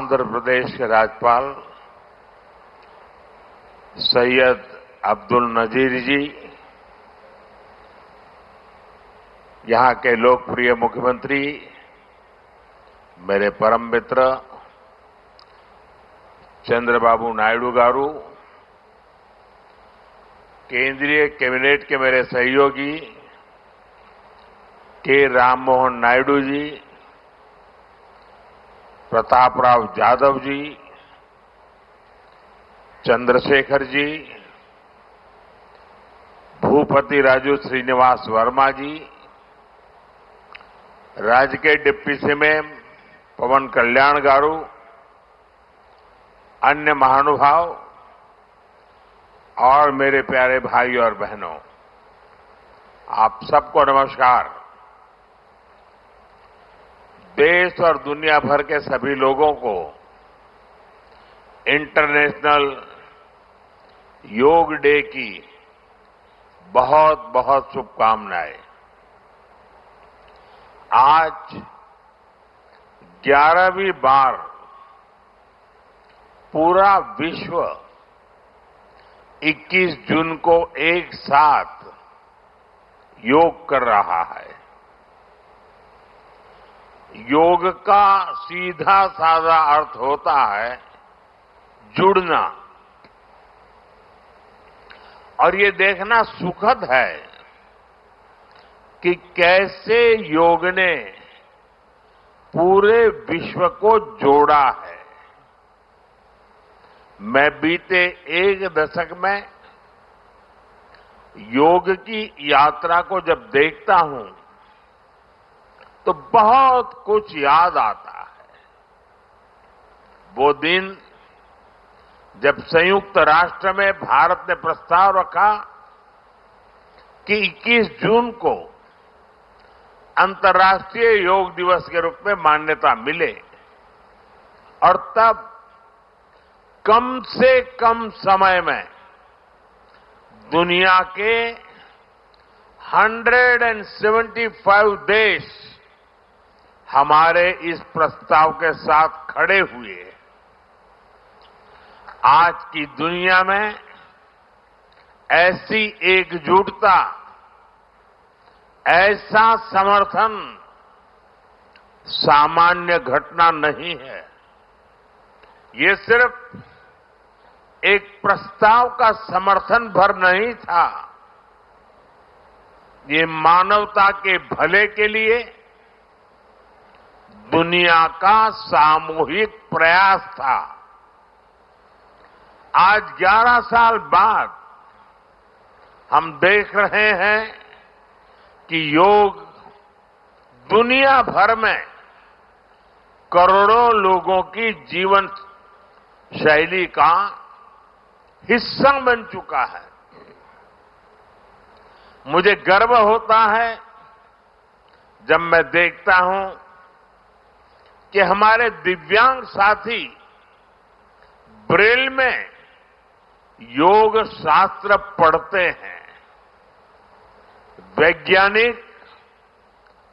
आंध्र प्रदेश के राज्यपाल सैयद अब्दुल नजीर जी, यहां के लोकप्रिय मुख्यमंत्री मेरे परम मित्र चंद्रबाबू नायडू गारू, केंद्रीय कैबिनेट के मेरे सहयोगी के राम मोहन नायडू जी, प्रतापराव जाधव जी, चंद्रशेखर जी, भूपति राजू श्रीनिवास वर्मा जी, राज्य के डिप्टी सीएम पवन कल्याण गारू, अन्य महानुभाव और मेरे प्यारे भाई और बहनों, आप सबको नमस्कार। देश और दुनिया भर के सभी लोगों को इंटरनेशनल योग डे की बहुत बहुत शुभकामनाएं। आज 11वीं बार पूरा विश्व 21 जून को एक साथ योग कर रहा है। योग का सीधा साधा अर्थ होता है जुड़ना, और ये देखना सुखद है कि कैसे योग ने पूरे विश्व को जोड़ा है। मैं बीते एक दशक में योग की यात्रा को जब देखता हूं तो बहुत कुछ याद आता है। वो दिन जब संयुक्त राष्ट्र में भारत ने प्रस्ताव रखा कि 21 जून को अंतर्राष्ट्रीय योग दिवस के रूप में मान्यता मिले, और तब कम से कम समय में दुनिया के 175 देश हमारे इस प्रस्ताव के साथ खड़े हुए। आज की दुनिया में ऐसी एकजुटता, ऐसा समर्थन सामान्य घटना नहीं है। ये सिर्फ एक प्रस्ताव का समर्थन भर नहीं था, ये मानवता के भले के लिए दुनिया का सामूहिक प्रयास था। आज 11 साल बाद हम देख रहे हैं कि योग दुनिया भर में करोड़ों लोगों की जीवन शैली का हिस्सा बन चुका है। मुझे गर्व होता है जब मैं देखता हूं कि हमारे दिव्यांग साथी ब्रेल में योग शास्त्र पढ़ते हैं, वैज्ञानिक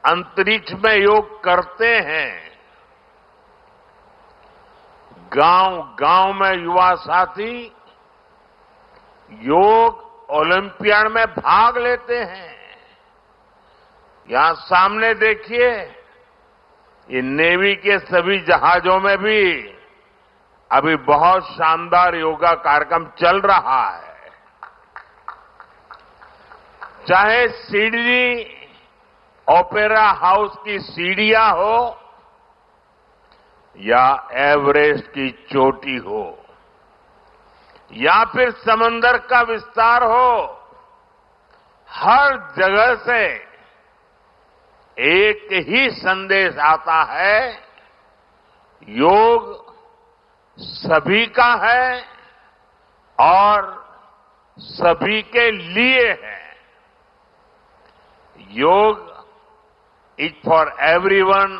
अंतरिक्ष में योग करते हैं, गांव-गांव में युवा साथी योग ओलंपियाड में भाग लेते हैं। यहां सामने देखिए, ये नेवी के सभी जहाजों में भी अभी बहुत शानदार योगा कार्यक्रम चल रहा है। चाहे सिडनी ओपेरा हाउस की सीढ़ियां हो या एवरेस्ट की चोटी हो या फिर समंदर का विस्तार हो, हर जगह से एक ही संदेश आता है, योग सभी का है और सभी के लिए है। Yoga is for everyone,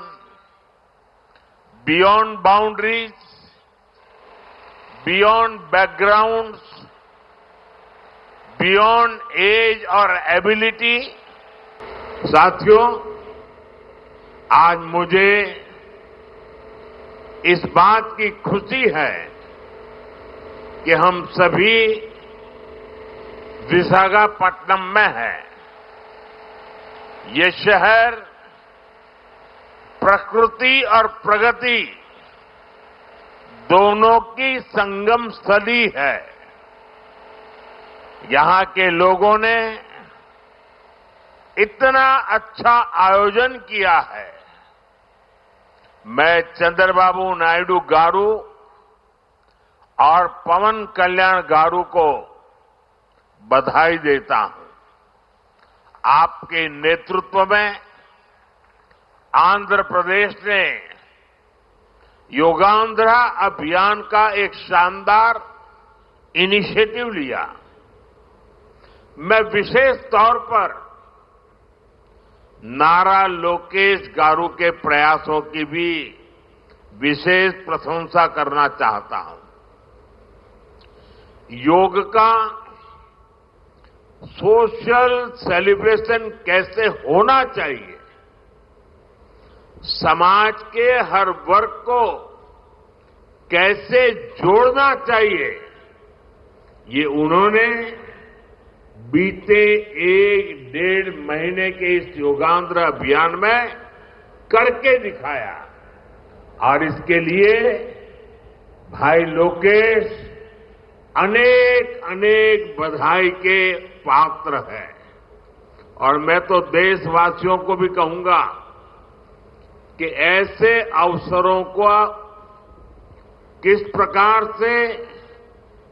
beyond boundaries, beyond backgrounds, beyond age और एबिलिटी। साथियों, आज मुझे इस बात की खुशी है कि हम सभी विशाखापट्टनम में हैं। ये शहर प्रकृति और प्रगति दोनों की संगम स्थली है। यहां के लोगों ने इतना अच्छा आयोजन किया है। मैं चंद्रबाबू नायडू गारू और पवन कल्याण गारू को बधाई देता हूं। आपके नेतृत्व में आंध्र प्रदेश ने योगांध्रा अभियान का एक शानदार इनिशिएटिव लिया। मैं विशेष तौर पर नारा लोकेश गारू के प्रयासों की भी विशेष प्रशंसा करना चाहता हूं। योग का सोशल सेलिब्रेशन कैसे होना चाहिए, समाज के हर वर्ग को कैसे जोड़ना चाहिए, ये उन्होंने बीते 1-1.5 महीने के इस योगांध्र अभियान में करके दिखाया। और इसके लिए भाई लोकेश अनेक अनेक बधाई के पात्र है। और मैं तो देशवासियों को भी कहूंगा कि ऐसे अवसरों को किस प्रकार से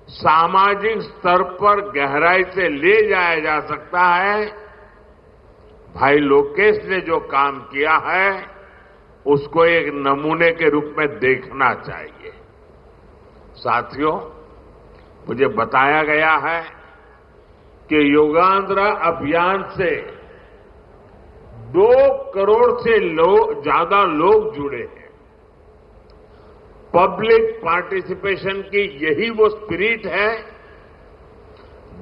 सामाजिक स्तर पर गहराई से ले जाया जा सकता है, भाई लोकेश ने जो काम किया है उसको एक नमूने के रूप में देखना चाहिए। साथियों, मुझे बताया गया है कि योगांध्रा अभियान से 2 करोड़ से ज्यादा लोग जुड़े हैं। पब्लिक पार्टिसिपेशन की यही वो स्पिरिट है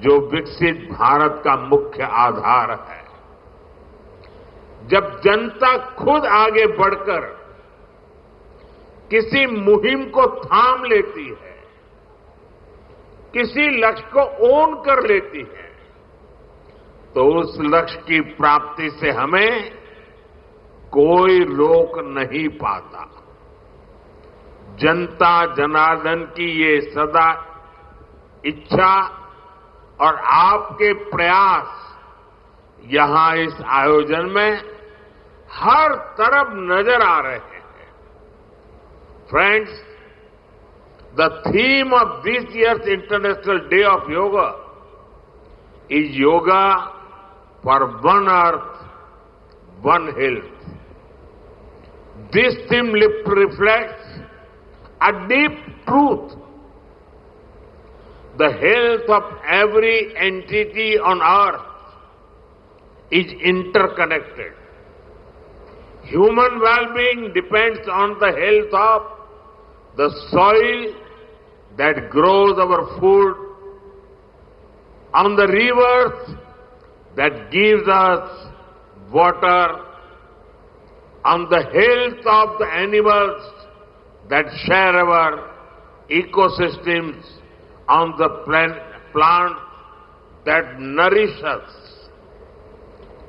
जो विकसित भारत का मुख्य आधार है। जब जनता खुद आगे बढ़कर किसी मुहिम को थाम लेती है, किसी लक्ष्य को ओन कर लेती है, तो उस लक्ष्य की प्राप्ति से हमें कोई रोक नहीं पाता। जनता जनार्दन की ये सदा इच्छा और आपके प्रयास यहां इस आयोजन में हर तरफ नजर आ रहे हैं। Friends, the theme of this year's International Day of Yoga is Yoga for One Earth, One Health. This theme reflects a deep truth. The health of every entity on earth is interconnected. Human well-being depends on the health of the soil that grows our food, on the rivers that gives us water, on the health of the animals that share our ecosystems, on the plants that nourish us.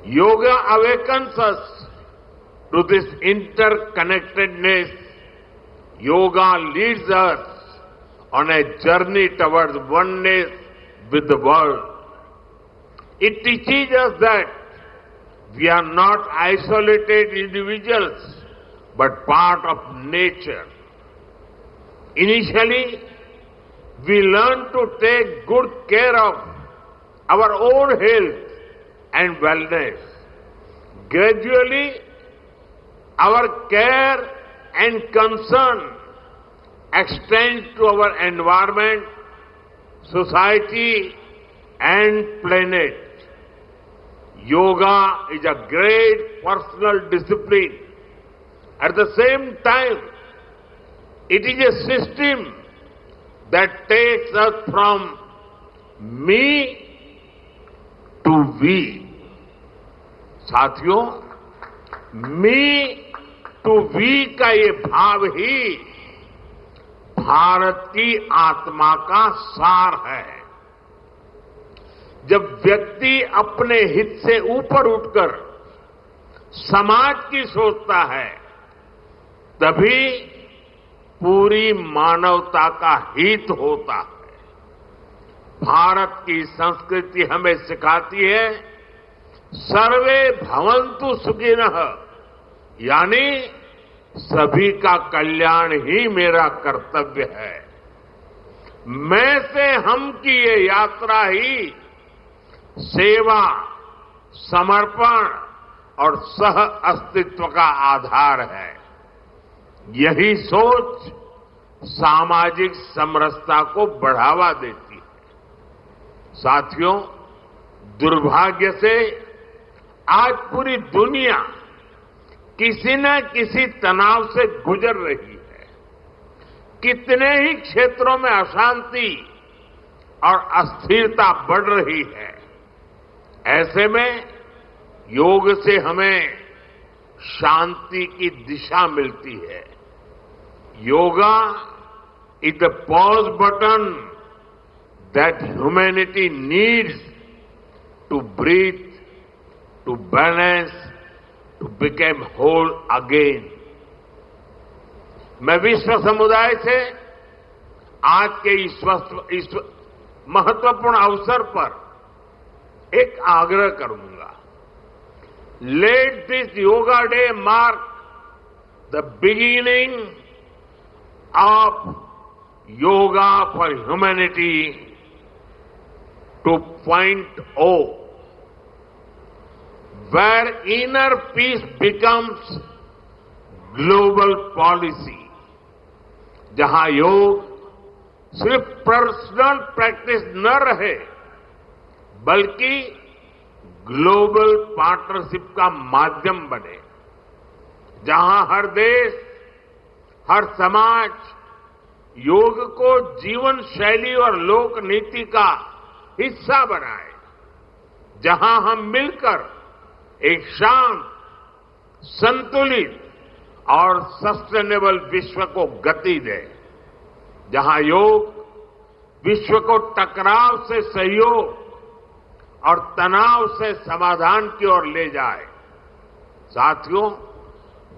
Yoga awakens us to this interconnectedness. Yoga leads us on a journey towards oneness with the world. It teaches us that we are not isolated individuals, but part of nature. Initially, we learn to take good care of our own health and wellness. Gradually, our care and concern extends to our environment, society, and planet. Yoga is a great personal discipline. At the same time, it is a system that takes us from me to we. साथियों, मी to we का ये भाव ही भारत की आत्मा का सार है। जब व्यक्ति अपने हित से ऊपर उठकर समाज की सोचता है, तभी पूरी मानवता का हित होता है। भारत की संस्कृति हमें सिखाती है सर्वे भवन्तु सुखिनः, यानी सभी का कल्याण ही मेरा कर्तव्य है। मैं से हम की ये यात्रा ही सेवा, समर्पण और सह अस्तित्व का आधार है। यही सोच सामाजिक समरसता को बढ़ावा देती है। साथियों, दुर्भाग्य से आज पूरी दुनिया किसी न किसी तनाव से गुजर रही है। कितने ही क्षेत्रों में अशांति और अस्थिरता बढ़ रही है। ऐसे में योग से हमें शांति की दिशा मिलती है। Yoga is the pause button that humanity needs to breathe, to balance, to become whole again. मैं विश्व समुदाय से आज के इस महत्वपूर्ण अवसर पर एक आग्रह करूंगा। Let this yoga day mark the beginning of yoga for humanity 2.0, where inner peace becomes global policy, जहां योग सिर्फ पर्सनल प्रैक्टिस न रहे बल्कि ग्लोबल पार्टनरशिप का माध्यम बने, जहां हर देश, हर समाज योग को जीवन शैली और लोक नीति का हिस्सा बनाए, जहां हम मिलकर एक शांत, संतुलित और सस्टेनेबल विश्व को गति दें, जहां योग विश्व को टकराव से सहयोग और तनाव से समाधान की ओर ले जाए। साथियों,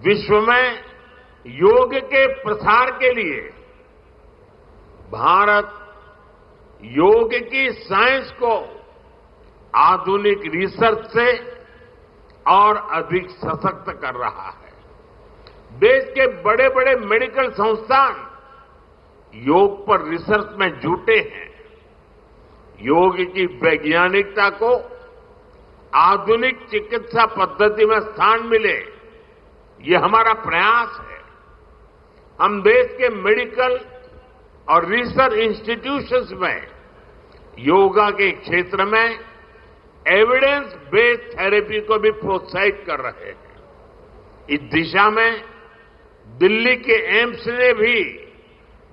विश्व में योग के प्रसार के लिए भारत योग की साइंस को आधुनिक रिसर्च से और अधिक सशक्त कर रहा है। देश के बड़े बड़े मेडिकल संस्थान योग पर रिसर्च में जुटे हैं। योग की वैज्ञानिकता को आधुनिक चिकित्सा पद्धति में स्थान मिले, ये हमारा प्रयास है। हम देश के मेडिकल और रिसर्च इंस्टीट्यूशंस में योगा के क्षेत्र में एविडेंस बेस्ड थेरेपी को भी प्रोत्साहित कर रहे हैं। इस दिशा में दिल्ली के एम्स ने भी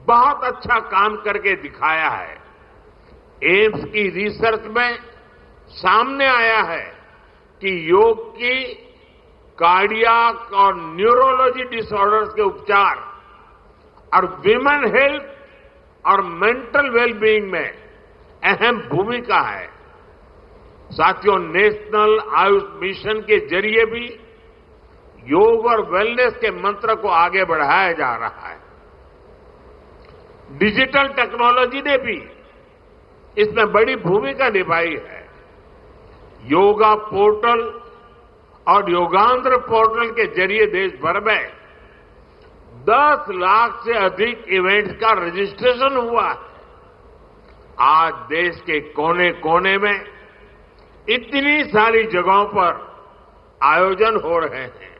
बहुत अच्छा काम करके दिखाया है। एम्स की रिसर्च में सामने आया है कि योग की कार्डियक और न्यूरोलॉजी डिसऑर्डर्स के उपचार और विमेन हेल्थ और मेंटल वेलबीइंग में अहम भूमिका है। साथियों, नेशनल आयुष मिशन के जरिए भी योग और वेलनेस के मंत्र को आगे बढ़ाया जा रहा है। डिजिटल टेक्नोलॉजी ने भी इसमें बड़ी भूमिका निभाई है। योगा पोर्टल और योगांध्र पोर्टल के जरिए देश भर में 10 लाख से अधिक इवेंट्स का रजिस्ट्रेशन हुआ है। आज देश के कोने कोने में इतनी सारी जगहों पर आयोजन हो रहे हैं।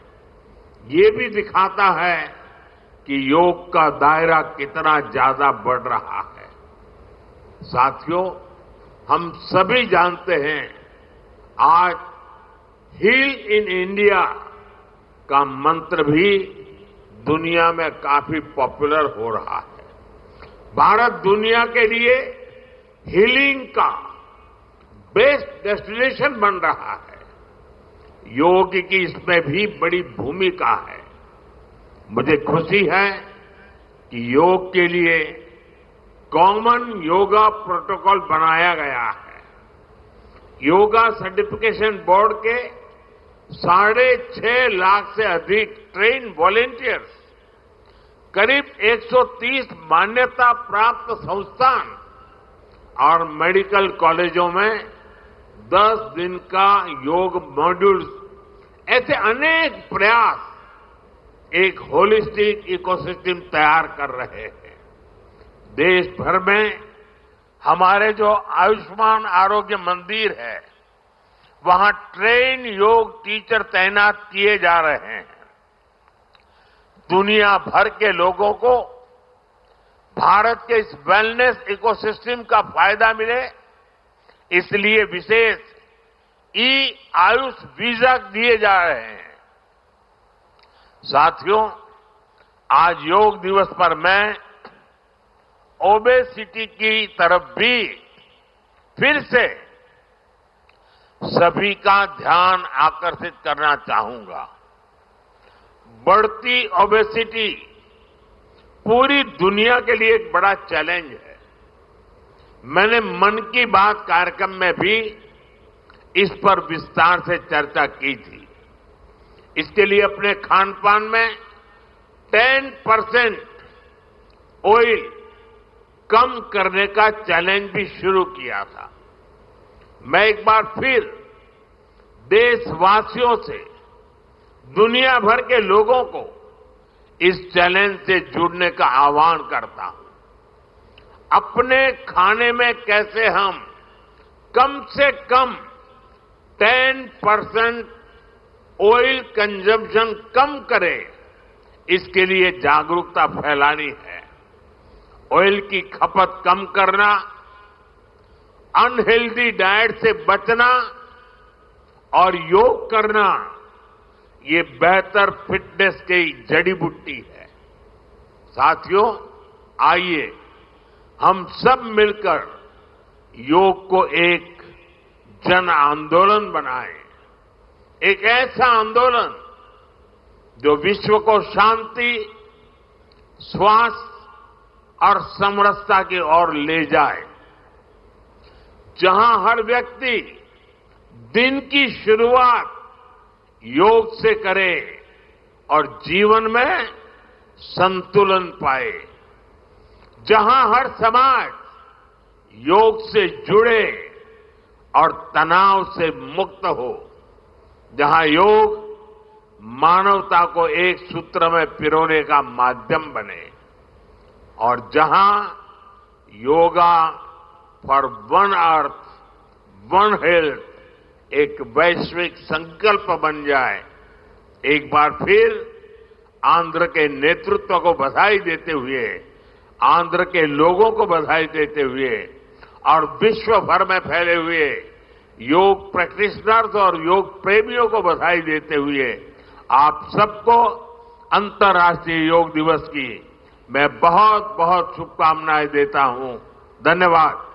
ये भी दिखाता है कि योग का दायरा कितना ज्यादा बढ़ रहा है। साथियों, हम सभी जानते हैं आज हील इन इंडिया का मंत्र भी दुनिया में काफी पॉपुलर हो रहा है। भारत दुनिया के लिए हीलिंग का बेस्ट डेस्टिनेशन बन रहा है। योग की इसमें भी बड़ी भूमिका है। मुझे खुशी है कि योग के लिए कॉमन योगा प्रोटोकॉल बनाया गया है। योगा सर्टिफिकेशन बोर्ड के 6.5 लाख से अधिक ट्रेन वॉलेंटियर्स, करीब 130 मान्यता प्राप्त संस्थान और मेडिकल कॉलेजों में 10 दिन का योग मॉड्यूल्स, ऐसे अनेक प्रयास एक होलिस्टिक इकोसिस्टम तैयार कर रहे हैं। देश भर में हमारे जो आयुष्मान आरोग्य मंदिर है, वहां ट्रेन योग टीचर तैनात किए जा रहे हैं। दुनिया भर के लोगों को भारत के इस वेलनेस इकोसिस्टम का फायदा मिले, इसलिए विशेष आयुष वीजा दिए जा रहे हैं। साथियों, आज योग दिवस पर मैं ओबेसिटी की तरफ भी फिर से सभी का ध्यान आकर्षित करना चाहूंगा। बढ़ती ओबेसिटी पूरी दुनिया के लिए एक बड़ा चैलेंज है। मैंने मन की बात कार्यक्रम में भी इस पर विस्तार से चर्चा की थी। इसके लिए अपने खान पान में 10% ऑयल कम करने का चैलेंज भी शुरू किया था। मैं एक बार फिर देशवासियों से, दुनिया भर के लोगों को इस चैलेंज से जुड़ने का आह्वान करता हूं। अपने खाने में कैसे हम कम से कम 10% ऑयल कंजम्पशन कम करें, इसके लिए जागरूकता फैलानी है। ऑयल की खपत कम करना, अनहेल्दी डाइट से बचना और योग करना, ये बेहतर फिटनेस की जड़ी बूटी है। साथियों, आइए हम सब मिलकर योग को एक जन आंदोलन बनाएं, एक ऐसा आंदोलन जो विश्व को शांति, स्वास्थ्य और समरसता की ओर ले जाए, जहां हर व्यक्ति दिन की शुरुआत योग से करे और जीवन में संतुलन पाए, जहां हर समाज योग से जुड़े और तनाव से मुक्त हो, जहां योग मानवता को एक सूत्र में पिरोने का माध्यम बने, और जहां yoga for one earth one health एक वैश्विक संकल्प बन जाए। एक बार फिर आंध्र के नेतृत्व को बधाई देते हुए, आंध्र के लोगों को बधाई देते हुए और विश्व भर में फैले हुए योग प्रैक्टिशनर्स और योग प्रेमियों को बधाई देते हुए आप सबको अंतर्राष्ट्रीय योग दिवस की मैं बहुत बहुत शुभकामनाएं देता हूं। धन्यवाद।